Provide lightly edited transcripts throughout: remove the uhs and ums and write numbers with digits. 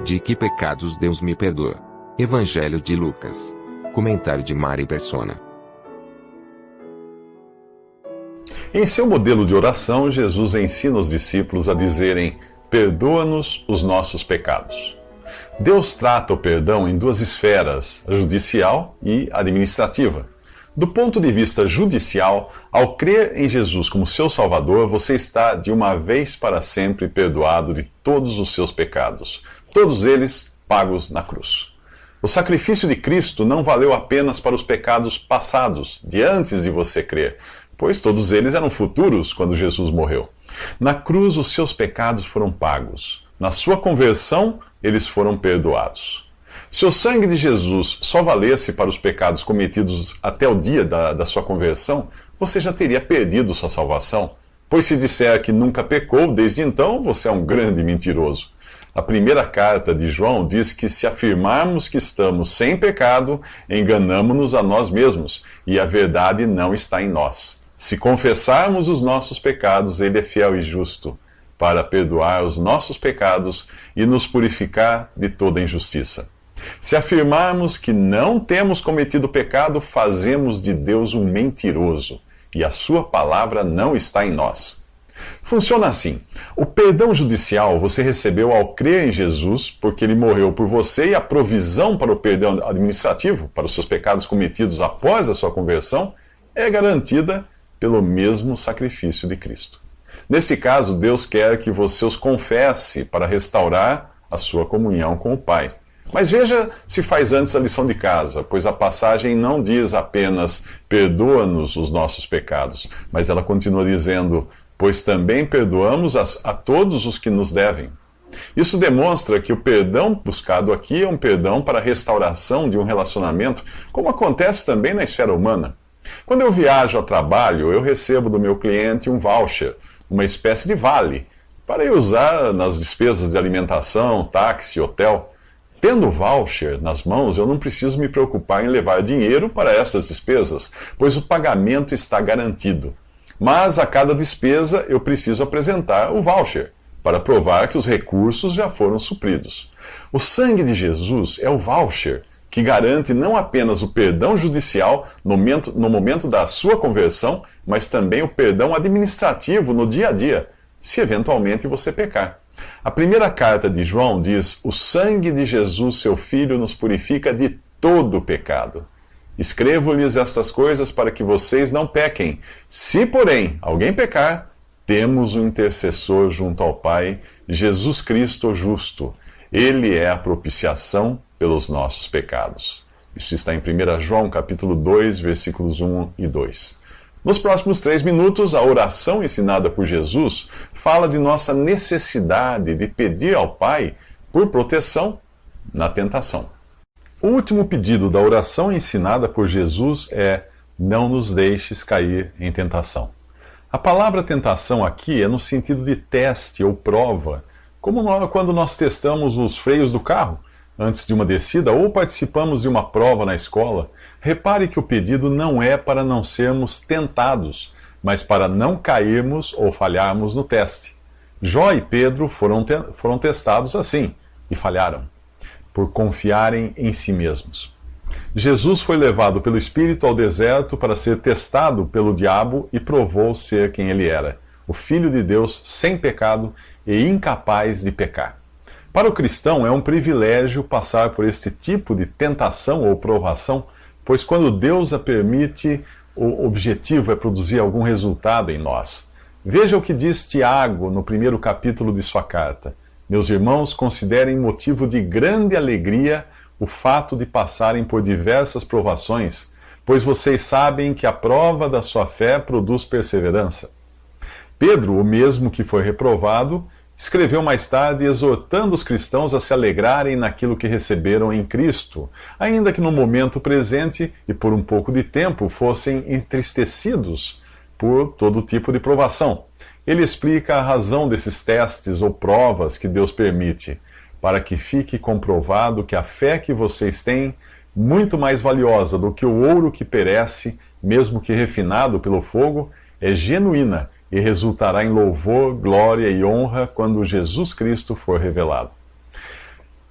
De que pecados Deus me perdoa? Evangelho de Lucas. Comentário de Mari Persona. Em seu modelo de oração, Jesus ensina os discípulos a dizerem: perdoa-nos os nossos pecados. Deus trata o perdão em duas esferas, a judicial e a administrativa. Do ponto de vista judicial, ao crer em Jesus como seu Salvador, você está de uma vez para sempre perdoado de todos os seus pecados, todos eles pagos na cruz. O sacrifício de Cristo não valeu apenas para os pecados passados, de antes de você crer, pois todos eles eram futuros quando Jesus morreu. Na cruz, os seus pecados foram pagos. Na sua conversão, eles foram perdoados. Se o sangue de Jesus só valesse para os pecados cometidos até o dia da sua conversão, você já teria perdido sua salvação. Pois se disser que nunca pecou desde então, você é um grande mentiroso. A primeira carta de João diz que se afirmarmos que estamos sem pecado, enganamo-nos a nós mesmos, e a verdade não está em nós. Se confessarmos os nossos pecados, Ele é fiel e justo para perdoar os nossos pecados e nos purificar de toda injustiça. Se afirmarmos que não temos cometido pecado, fazemos de Deus um mentiroso, e a sua palavra não está em nós. Funciona assim: o perdão judicial você recebeu ao crer em Jesus, porque ele morreu por você, e a provisão para o perdão administrativo, para os seus pecados cometidos após a sua conversão, é garantida pelo mesmo sacrifício de Cristo. Nesse caso, Deus quer que você os confesse para restaurar a sua comunhão com o Pai. Mas veja se faz antes a lição de casa, pois a passagem não diz apenas perdoa-nos os nossos pecados, mas ela continua dizendo, pois também perdoamos a todos os que nos devem. Isso demonstra que o perdão buscado aqui é um perdão para a restauração de um relacionamento, como acontece também na esfera humana. Quando eu viajo a trabalho, eu recebo do meu cliente um voucher, uma espécie de vale, para eu usar nas despesas de alimentação, táxi, hotel. Tendo o voucher nas mãos, eu não preciso me preocupar em levar dinheiro para essas despesas, pois o pagamento está garantido. Mas a cada despesa eu preciso apresentar o voucher, para provar que os recursos já foram supridos. O sangue de Jesus é o voucher, que garante não apenas o perdão judicial no momento da sua conversão, mas também o perdão administrativo no dia a dia, se eventualmente você pecar. A primeira carta de João diz: o sangue de Jesus, seu Filho, nos purifica de todo pecado. Escrevo-lhes estas coisas para que vocês não pequem. Se, porém, alguém pecar, temos um intercessor junto ao Pai, Jesus Cristo o justo. Ele é a propiciação pelos nossos pecados. Isso está em 1 João, capítulo 2, versículos 1 e 2. Nos próximos 3 minutos, a oração ensinada por Jesus fala de nossa necessidade de pedir ao Pai por proteção na tentação. O último pedido da oração ensinada por Jesus é: não nos deixes cair em tentação. A palavra tentação aqui é no sentido de teste ou prova, como quando nós testamos os freios do carro antes de uma descida ou participamos de uma prova na escola. Repare que o pedido não é para não sermos tentados, mas para não cairmos ou falharmos no teste. Jó e Pedro foram testados assim e falharam, por confiarem em si mesmos. Jesus foi levado pelo Espírito ao deserto para ser testado pelo diabo e provou ser quem ele era, o Filho de Deus sem pecado e incapaz de pecar. Para o cristão é um privilégio passar por este tipo de tentação ou provação, pois quando Deus a permite, o objetivo é produzir algum resultado em nós. Veja o que diz Tiago no 1º capítulo de sua carta. Meus irmãos, considerem motivo de grande alegria o fato de passarem por diversas provações, pois vocês sabem que a prova da sua fé produz perseverança. Pedro, o mesmo que foi reprovado, escreveu mais tarde exortando os cristãos a se alegrarem naquilo que receberam em Cristo, ainda que no momento presente e por um pouco de tempo fossem entristecidos por todo tipo de provação. Ele explica a razão desses testes ou provas que Deus permite, para que fique comprovado que a fé que vocês têm, muito mais valiosa do que o ouro que perece, mesmo que refinado pelo fogo, é genuína e resultará em louvor, glória e honra quando Jesus Cristo for revelado.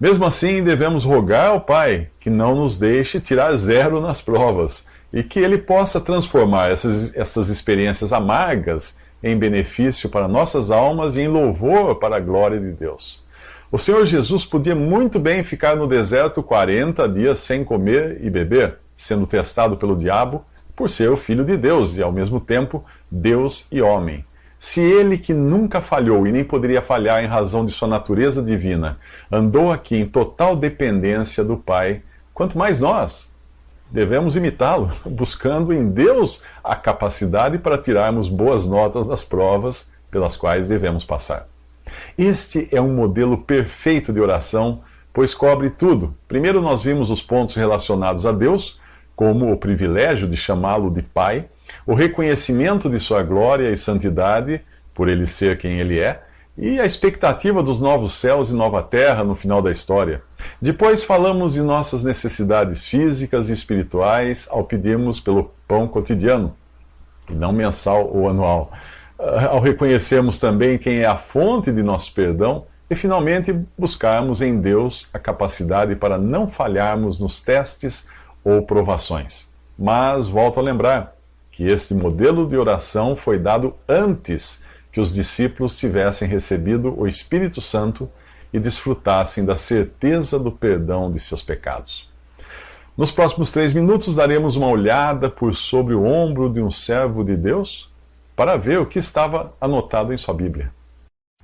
Mesmo assim, devemos rogar ao Pai que não nos deixe tirar zero nas provas e que Ele possa transformar essas experiências amargas em benefício para nossas almas e em louvor para a glória de Deus. O Senhor Jesus podia muito bem ficar no deserto 40 dias sem comer e beber, sendo testado pelo diabo por ser o Filho de Deus e, ao mesmo tempo, Deus e homem. Se ele, que nunca falhou e nem poderia falhar em razão de sua natureza divina, andou aqui em total dependência do Pai, quanto mais nós devemos imitá-lo, buscando em Deus a capacidade para tirarmos boas notas das provas pelas quais devemos passar. Este é um modelo perfeito de oração, pois cobre tudo. Primeiro nós vimos os pontos relacionados a Deus, como o privilégio de chamá-lo de Pai, o reconhecimento de sua glória e santidade, por ele ser quem ele é, e a expectativa dos novos céus e nova terra no final da história. Depois falamos de nossas necessidades físicas e espirituais ao pedirmos pelo pão cotidiano, e não mensal ou anual. Ao reconhecermos também quem é a fonte de nosso perdão e, finalmente, buscarmos em Deus a capacidade para não falharmos nos testes ou provações. Mas volto a lembrar que este modelo de oração foi dado antes que os discípulos tivessem recebido o Espírito Santo e desfrutassem da certeza do perdão de seus pecados. Nos próximos 3 minutos daremos uma olhada por sobre o ombro de um servo de Deus para ver o que estava anotado em sua Bíblia.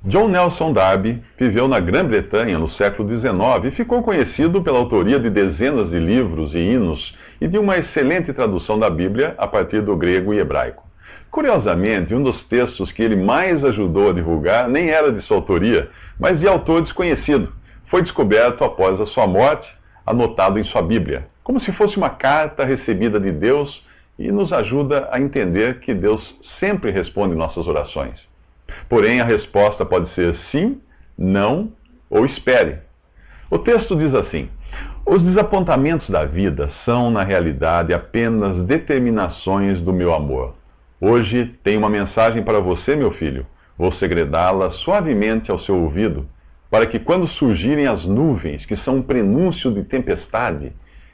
John Nelson Darby viveu na Grã-Bretanha no século XIX e ficou conhecido pela autoria de dezenas de livros e hinos e de uma excelente tradução da Bíblia a partir do grego e hebraico. Curiosamente, um dos textos que ele mais ajudou a divulgar nem era de sua autoria, mas de autor desconhecido. Foi descoberto após a sua morte, anotado em sua Bíblia, como se fosse uma carta recebida de Deus, e nos ajuda a entender que Deus sempre responde nossas orações. Porém, a resposta pode ser sim, não ou espere. O texto diz assim: os desapontamentos da vida são, na realidade, apenas determinações do meu amor. Hoje tenho uma mensagem para você, meu filho. Vou segredá-la suavemente ao seu ouvido, para que quando surgirem as nuvens, que são um prenúncio de tempestade,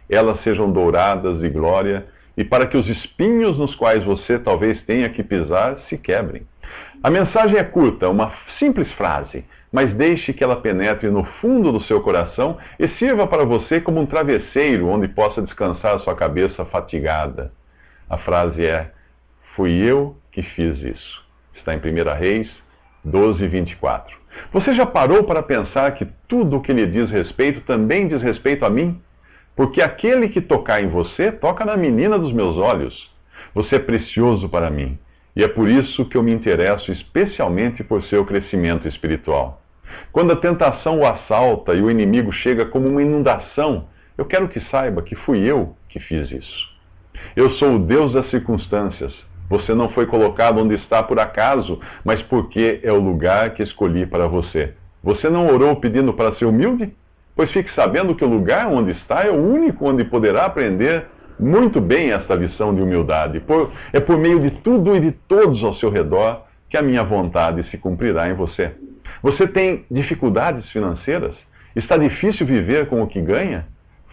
elas sejam douradas de glória, e para que os espinhos nos quais você talvez tenha que pisar se quebrem. A mensagem é curta, uma simples frase, mas deixe que ela penetre no fundo do seu coração e sirva para você como um travesseiro onde possa descansar sua cabeça fatigada. A frase é: fui eu que fiz isso. Está em 1 Reis 12:24. Você já parou para pensar que tudo o que lhe diz respeito também diz respeito a mim? Porque aquele que tocar em você, toca na menina dos meus olhos. Você é precioso para mim, e é por isso que eu me interesso especialmente por seu crescimento espiritual. Quando a tentação o assalta e o inimigo chega como uma inundação, eu quero que saiba que fui eu que fiz isso. Eu sou o Deus das circunstâncias. Você não foi colocado onde está por acaso, mas porque é o lugar que escolhi para você. Você não orou pedindo para ser humilde? Pois fique sabendo que o lugar onde está é o único onde poderá aprender muito bem esta lição de humildade. É por meio de tudo e de todos ao seu redor que a minha vontade se cumprirá em você. Você tem dificuldades financeiras? Está difícil viver com o que ganha?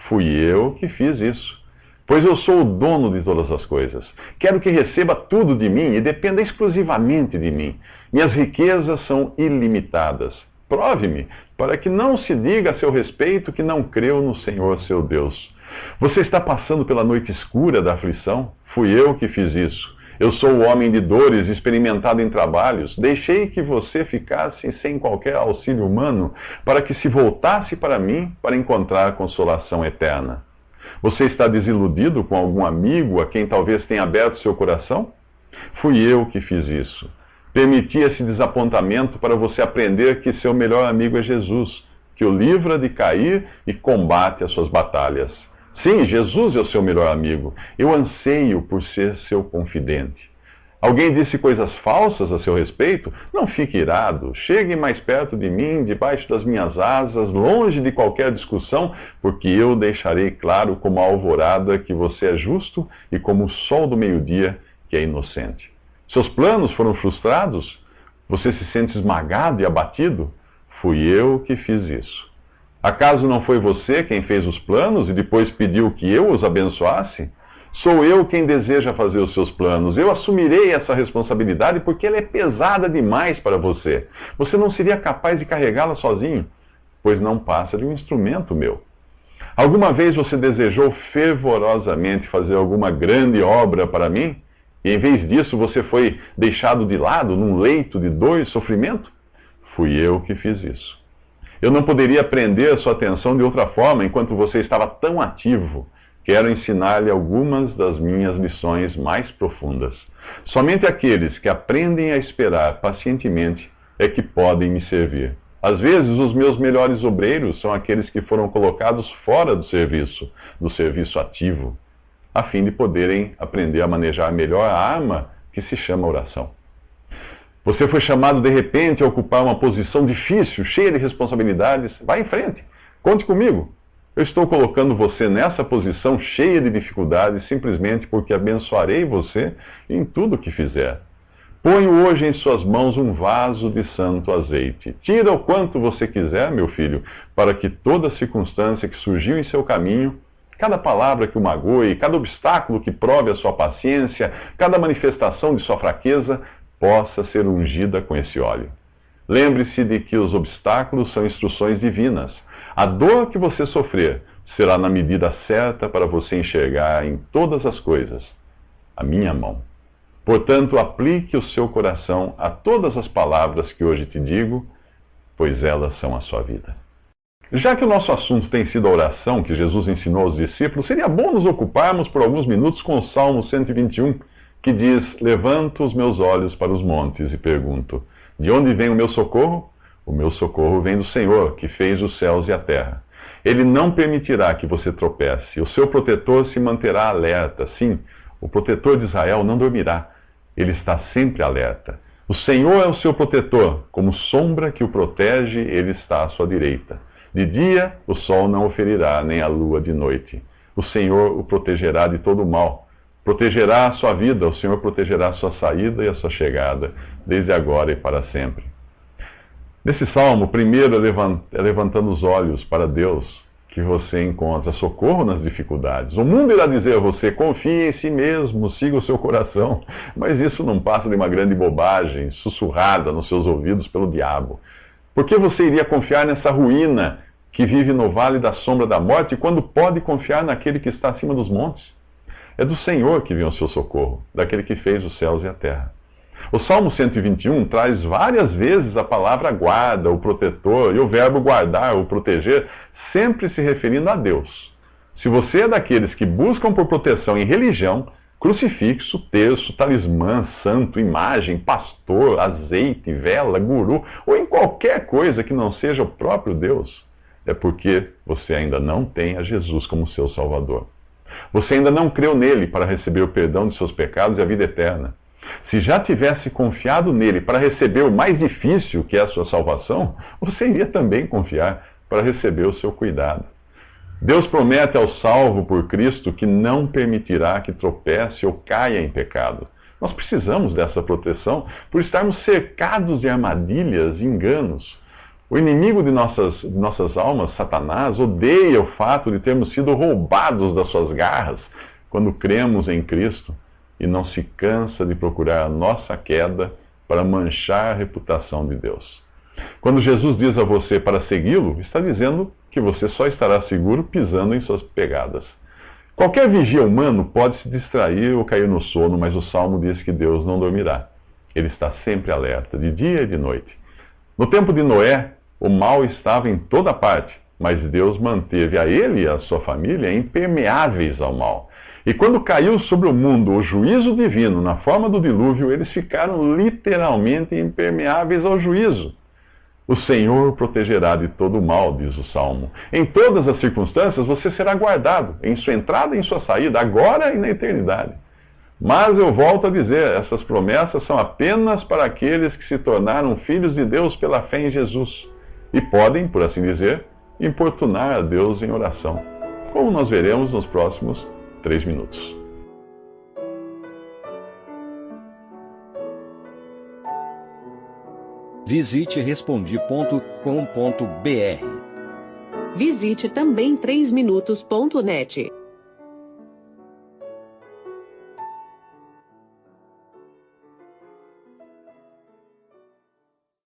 Fui eu que fiz isso. Pois eu sou o dono de todas as coisas. Quero que receba tudo de mim e dependa exclusivamente de mim. Minhas riquezas são ilimitadas. Prove-me, para que não se diga a seu respeito que não creu no Senhor seu Deus. Você está passando pela noite escura da aflição? Fui eu que fiz isso. Eu sou o homem de dores, experimentado em trabalhos. Deixei que você ficasse sem qualquer auxílio humano, para que se voltasse para mim para encontrar consolação eterna. Você está desiludido com algum amigo a quem talvez tenha aberto seu coração? Fui eu que fiz isso. Permiti esse desapontamento para você aprender que seu melhor amigo é Jesus, que o livra de cair e combate as suas batalhas. Sim, Jesus é o seu melhor amigo. Eu anseio por ser seu confidente. Alguém disse coisas falsas a seu respeito? Não fique irado. Chegue mais perto de mim, debaixo das minhas asas, longe de qualquer discussão, porque eu deixarei claro como a alvorada que você é justo e como o sol do meio-dia que é inocente. Seus planos foram frustrados? Você se sente esmagado e abatido? Fui eu que fiz isso. Acaso não foi você quem fez os planos e depois pediu que eu os abençoasse? Sou eu quem deseja fazer os seus planos. Eu assumirei essa responsabilidade porque ela é pesada demais para você. Você não seria capaz de carregá-la sozinho, pois não passa de um instrumento meu. Alguma vez você desejou fervorosamente fazer alguma grande obra para mim? E em vez disso você foi deixado de lado num leito de dor e sofrimento? Fui eu que fiz isso. Eu não poderia prender a sua atenção de outra forma enquanto você estava tão ativo. Quero ensinar-lhe algumas das minhas lições mais profundas. Somente aqueles que aprendem a esperar pacientemente é que podem me servir. Às vezes, os meus melhores obreiros são aqueles que foram colocados fora do serviço ativo, a fim de poderem aprender a manejar melhor a arma que se chama oração. Você foi chamado de repente a ocupar uma posição difícil, cheia de responsabilidades. Vá em frente, conte comigo. Eu estou colocando você nessa posição cheia de dificuldades simplesmente porque abençoarei você em tudo o que fizer. Ponho hoje em suas mãos um vaso de santo azeite. Tira o quanto você quiser, meu filho, para que toda circunstância que surgiu em seu caminho, cada palavra que o magoe, cada obstáculo que prove a sua paciência, cada manifestação de sua fraqueza, possa ser ungida com esse óleo. Lembre-se de que os obstáculos são instruções divinas. A dor que você sofrer será na medida certa para você enxergar em todas as coisas a minha mão. Portanto, aplique o seu coração a todas as palavras que hoje te digo, pois elas são a sua vida. Já que o nosso assunto tem sido a oração que Jesus ensinou aos discípulos, seria bom nos ocuparmos por alguns minutos com o Salmo 121, que diz: Levanto os meus olhos para os montes e pergunto, de onde vem o meu socorro? O meu socorro vem do Senhor, que fez os céus e a terra. Ele não permitirá que você tropece. O seu protetor se manterá alerta. Sim, o protetor de Israel não dormirá. Ele está sempre alerta. O Senhor é o seu protetor. Como sombra que o protege, ele está à sua direita. De dia, o sol não o ferirá, nem a lua de noite. O Senhor o protegerá de todo o mal. Protegerá a sua vida. O Senhor protegerá a sua saída e a sua chegada, desde agora e para sempre. Nesse salmo, primeiro é levantando os olhos para Deus que você encontra socorro nas dificuldades. O mundo irá dizer a você: confie em si mesmo, siga o seu coração. Mas isso não passa de uma grande bobagem, sussurrada nos seus ouvidos pelo diabo. Por que você iria confiar nessa ruína que vive no vale da sombra da morte, quando pode confiar naquele que está acima dos montes? É do Senhor que vem o seu socorro, daquele que fez os céus e a terra. O Salmo 121 traz várias vezes a palavra guarda, o protetor, e o verbo guardar, o proteger, sempre se referindo a Deus. Se você é daqueles que buscam por proteção em religião, crucifixo, terço, talismã, santo, imagem, pastor, azeite, vela, guru, ou em qualquer coisa que não seja o próprio Deus, é porque você ainda não tem a Jesus como seu Salvador. Você ainda não creu nele para receber o perdão de seus pecados e a vida eterna. Se já tivesse confiado nele para receber o mais difícil, que é a sua salvação, você iria também confiar para receber o seu cuidado. Deus promete ao salvo por Cristo que não permitirá que tropece ou caia em pecado. Nós precisamos dessa proteção por estarmos cercados de armadilhas e enganos. O inimigo de nossas almas, Satanás, odeia o fato de termos sido roubados das suas garras quando cremos em Cristo e não se cansa de procurar a nossa queda para manchar a reputação de Deus. Quando Jesus diz a você para segui-lo, está dizendo que você só estará seguro pisando em suas pegadas. Qualquer vigia humano pode se distrair ou cair no sono, mas o Salmo diz que Deus não dormirá. Ele está sempre alerta, de dia e de noite. No tempo de Noé, o mal estava em toda parte, mas Deus manteve a ele e a sua família impermeáveis ao mal. E quando caiu sobre o mundo o juízo divino na forma do dilúvio, eles ficaram literalmente impermeáveis ao juízo. O Senhor o protegerá de todo o mal, diz o Salmo. Em todas as circunstâncias você será guardado, em sua entrada e em sua saída, agora e na eternidade. Mas eu volto a dizer, essas promessas são apenas para aqueles que se tornaram filhos de Deus pela fé em Jesus. E podem, por assim dizer, importunar a Deus em oração, como nós veremos nos próximos 3 minutos. Visite Respondi.com.br. Visite também 3minutos.net.